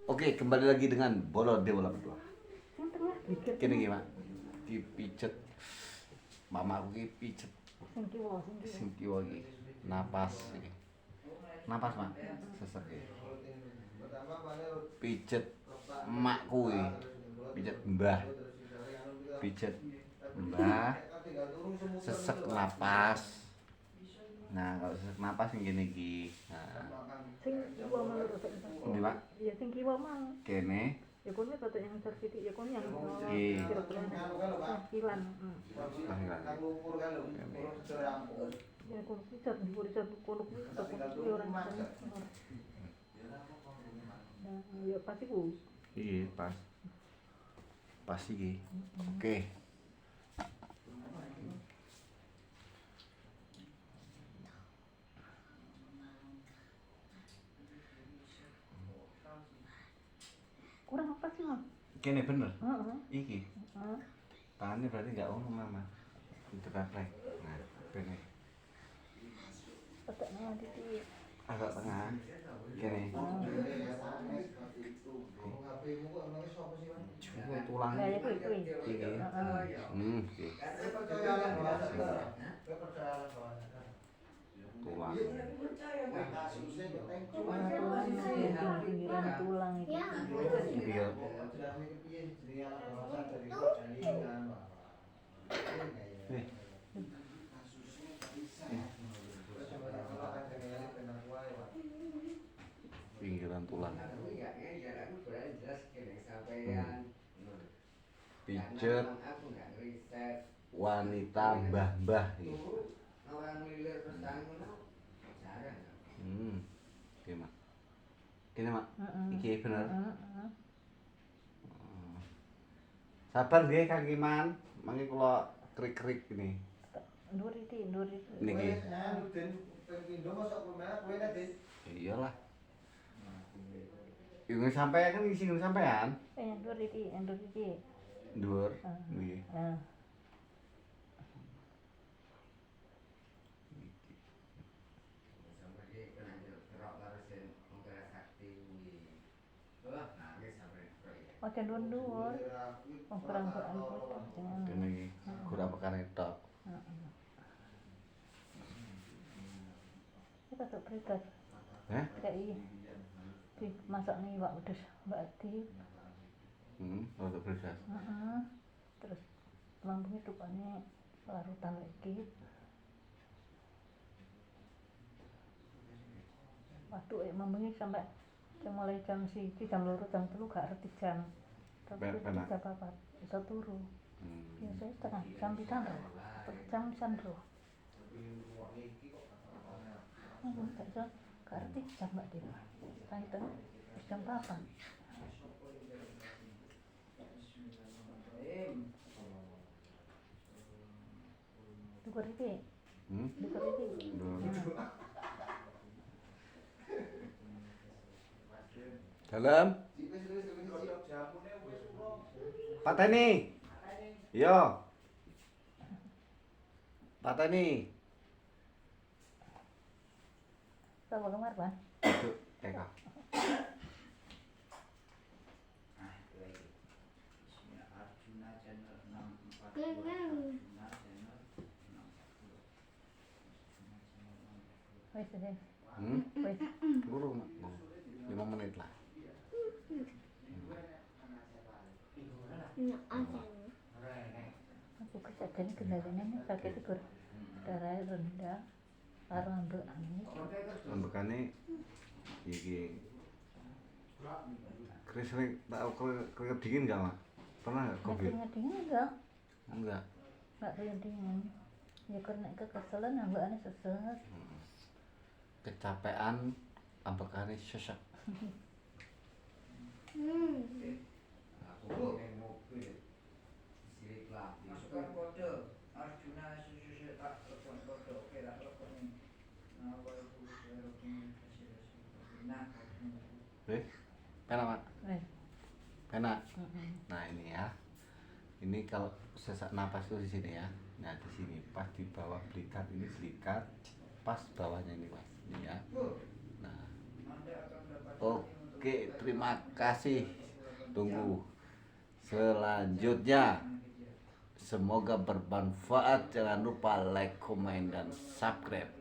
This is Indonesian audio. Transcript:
Oke, kembali lagi dengan Bolor Dewa berdua. Yang tengah dikit. Kini gimana? Dipijet. Mama aku ki pijet. Sing kiwa. Sing kiwa iki. Napas iki. Napas, Mak. Sesek iki. Pijet emakku iki. Pijet mbah. Pijet mbah. Sesek napas. Nah, kalau sesek napas yang gini iki. Nah. Sing kiwa mang rotok. Ndi, Mak? Iya sing kiwa mang. Kene. Ya kono rotok yang tersithik ya kono yang Iya. kira-kira kilan. Ya kono pijet kono kuwi orang sana. Nah, ya pasti ku. Iya, pas. Pas iki. Oke. Kurang apa sih, Mang? Kene bener. Heeh. Iki. Heeh. Tangannya berarti nggak ono mama. Itu kaplek. Nah, kene. Rotok nang titik. Agak tengah. Kene. Juga tulang. Lah ya kuwi. Iki. Heeh. Iki. Tulang. Pinggiran tulang itu. Iki ya. Nih. Pinggiran tulang. Pijet wanita mbah-mbah iki. Oke, Mak. Kene, Mak. Iki bener. Sabar nggih Kang Kiman. Mangke kula krik-krik ini. Ndur iki. Niki. Iyalah. Yang sampean kan isi sampean. Ndur iki. Dhuwur. Nggih. Heeh. Oke ndur. Wong kurang Kene iki gura pekane tok. Heeh. Kita tak berikat. Kayak dimasak nih iwak pedes, Mbak Adi. Untuk bersas. Terus lambungnya tukangnya larutan lagi. Waktu lambungnya sampai mulai jam 1, jam 2, jam 3 gak ngerti jam. Tapi jam 4 bisa turu. Biasanya setengah jam bisa roh. Jam bisa roh. Gak ngerti jam Mbak Di. Saya itu jam 4. Dukur iki. Dalam. Pateni. Yo. Pateni. Coba kamar, Pak. Duduk, Eka. Wes deh. Wes. Guru, 5 menit lah. Aku kejadian kendalanya sakit tidur. Darah rendah. Karo ambek angin. Ambekane iki sering tak keringet dingin enggak, Mak? Pernah enggak Covid? Keringet dingin enggak? Enggak. Enggak keringet dingin. Ya karena kekesalan ambekane sesek. Kecapean ambekane sesek. Pena, Mak? Pena. Nah, ini ya. Ini kalau sesak napas itu di sini ya. Nah, di sini pas di bawah belikat ini belikat pas bawahnya ini, Mas. Ini ya. Nah. Oh, Oke, terima kasih. Tunggu selanjutnya. Semoga bermanfaat. Jangan lupa like, komen, dan subscribe.